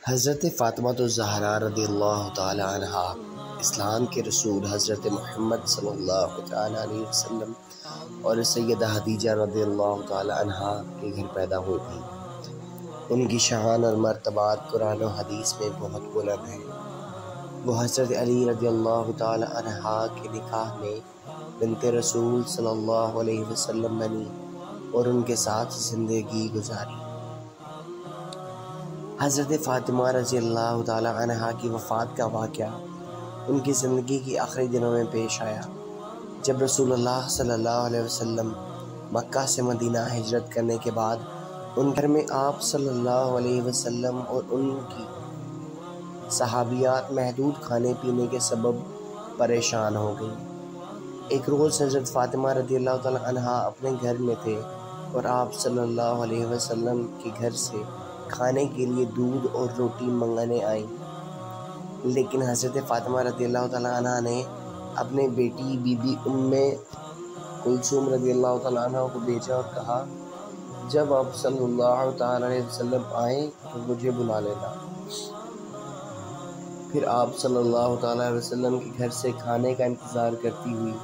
حضرت فاطمہ الزہرا رضی اللہ تعالی عنہا اسلام کے رسول حضرت محمد صلی اللہ تعالی علیہ وسلم اور سیدہ خدیجہ رضی اللہ تعالی عنہا کے گھر پیدا ہوئی تھی۔ ان کی شان اور مرتبات قرآن و حدیث میں بہت بلند ہیں۔ وہ حضرت علی رضی اللہ تعالی عنہا کے نکاح میں بنت رسول صلی اللہ علیہ وسلم بنی اور ان کے ساتھ زندگی گزاری۔ حضرت فاطمہ رضی اللہ تعالی عنہا کی وفات کا واقعہ ان کی زندگی کی آخری دنوں میں پیش آیا، جب رسول اللہ صلی اللہ علیہ وسلم مکہ سے مدینہ ہجرت کرنے کے بعد ان گھر میں آپ صلی اللہ علیہ وسلم اور ان کی صحابیات محدود کھانے پینے کے سبب پریشان ہو گئیں۔ ایک روز حضرت فاطمہ رضی اللہ تعالی عنہا اپنے گھر میں تھے اور آپ صلی اللہ علیہ وسلم کے گھر سے کھانے کے لیے دودھ اور روٹی منگانے آئیں، لیکن حضرت فاطمہ رضی اللہ تعالی عنہا نے اپنے بیٹی بی بی ام کلثوم رضی اللہ تعالی عنہا کو بھیجا اور کہا، جب آپ صلی اللہ تعالی علیہ وسلم آئیں تو مجھے بلا لینا۔ پھر آپ صلی اللہ تعالی علیہ وسلم کے گھر سے کھانے کا انتظار کرتی ہوئی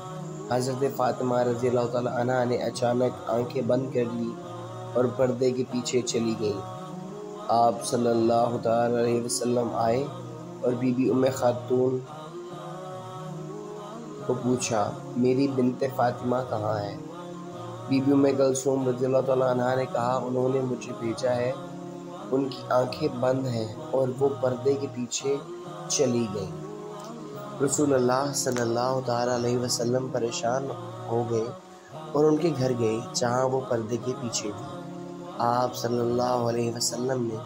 حضرت فاطمہ رضی اللہ تعالی عنہا نے اچانک آنکھیں بند کر لی اور پردے کے پیچھے چلی گئیں۔ آپ صلی اللہ تعالی علیہ وسلم آئے اور بی بی ام خاتون کو پوچھا، میری بنت فاطمہ کہاں ہے؟ بی بی ام کلثوم رضی اللہ تعالی عنہا نے کہا، انہوں نے مجھے بھیجا ہے، ان کی آنکھیں بند ہیں اور وہ پردے کے پیچھے چلی گئیں۔ رسول اللہ صلی اللہ تعالی علیہ وسلم پریشان ہو گئے اور ان کے گھر گئے جہاں وہ پردے کے پیچھے تھی۔ آپ صلی اللہ علیہ وسلم نے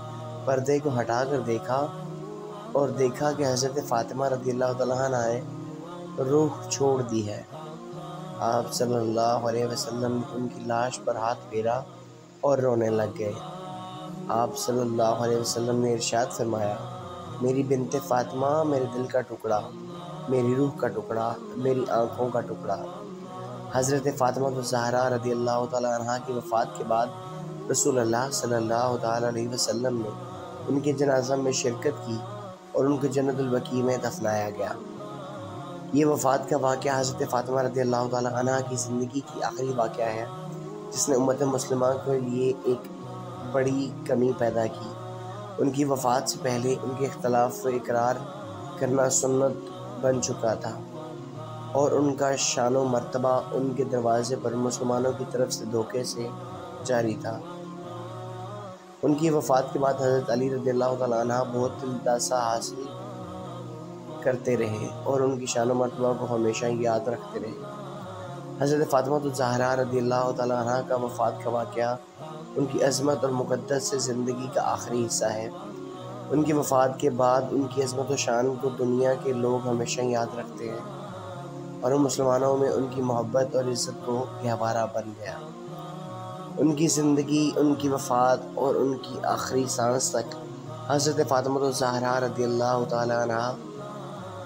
پردے کو ہٹا کر دیکھا کہ حضرت فاطمہ رضی اللہ تعالیٰ عنہا نے روح چھوڑ دی ہے۔ آپ صلی اللہ علیہ وسلم نے ان کی لاش پر ہاتھ پھیرا اور رونے لگ گئے۔ آپ صلی اللہ علیہ وسلم نے ارشاد فرمایا، میری بنت فاطمہ، میرے دل کا ٹکڑا، میری روح کا ٹکڑا، میری آنکھوں کا ٹکڑا۔ حضرت فاطمہ الزہرا رضی اللہ تعالیٰ عنہا کی وفات کے بعد رسول اللہ صلی اللہ تعالی علیہ وسلم نے ان کے جنازہ میں شرکت کی اور ان کو جنت البقیع میں دفنایا گیا۔ یہ وفات کا واقعہ حضرت فاطمہ رضی اللہ تعالی عنہا کی زندگی کی آخری واقعہ ہے، جس نے امت مسلمہ کے لیے ایک بڑی کمی پیدا کی۔ ان کی وفات سے پہلے ان کے اختلاف و اقرار کرنا سنت بن چکا تھا اور ان کا شان و مرتبہ ان کے دروازے پر مسلمانوں کی طرف سے دھوکے سے جاری تھا۔ ان کی وفات کے بعد حضرت علی رضی اللہ تعالیٰ عنہ بہت دلداشت حاصل کرتے رہے اور ان کی شان و مرتبہ کو ہمیشہ یاد رکھتے رہے۔ حضرت فاطمہ الزہرا رضی اللہ تعالیٰ عنہ کا وفات کا واقعہ ان کی عظمت اور مقدس زندگی کا آخری حصہ ہے۔ ان کی وفات کے بعد ان کی عظمت و شان کو دنیا کے لوگ ہمیشہ یاد رکھتے ہیں اور مسلمانوں میں ان کی محبت اور عزت کو گہوارہ بن گیا۔ ان کی زندگی، ان کی وفات اور ان کی آخری سانس تک حضرت فاطمہ الزہرا رضی اللہ تعالی عنہا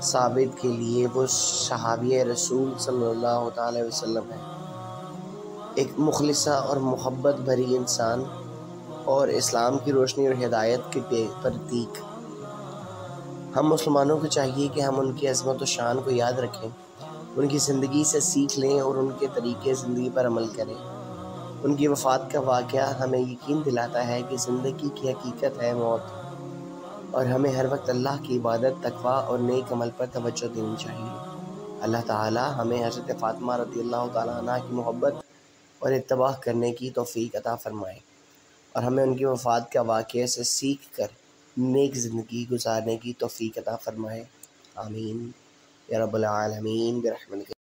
ثابت کے لیے وہ صحابیہ رسول صلی اللہ تعالی وسلم ہے، ایک مخلصہ اور محبت بھری انسان اور اسلام کی روشنی اور ہدایت کے پرتیک۔ ہم مسلمانوں کو چاہیے کہ ہم ان کی عظمت و شان کو یاد رکھیں، ان کی زندگی سے سیکھ لیں اور ان کے طریقے زندگی پر عمل کریں۔ ان کی وفات کا واقعہ ہمیں یقین دلاتا ہے کہ زندگی کی حقیقت ہے موت، اور ہمیں ہر وقت اللہ کی عبادت، تقویٰ اور نیک عمل پر توجہ دینی چاہیے۔ اللہ تعالی ہمیں حضرت فاطمہ رضی اللہ تعالیٰ عنہ کی محبت اور اتباع کرنے کی توفیق عطا فرمائے اور ہمیں ان کی وفات کا واقعے سے سیکھ کر نیک زندگی گزارنے کی توفیق عطا فرمائے۔ آمین یا رب العالمین برحمتک۔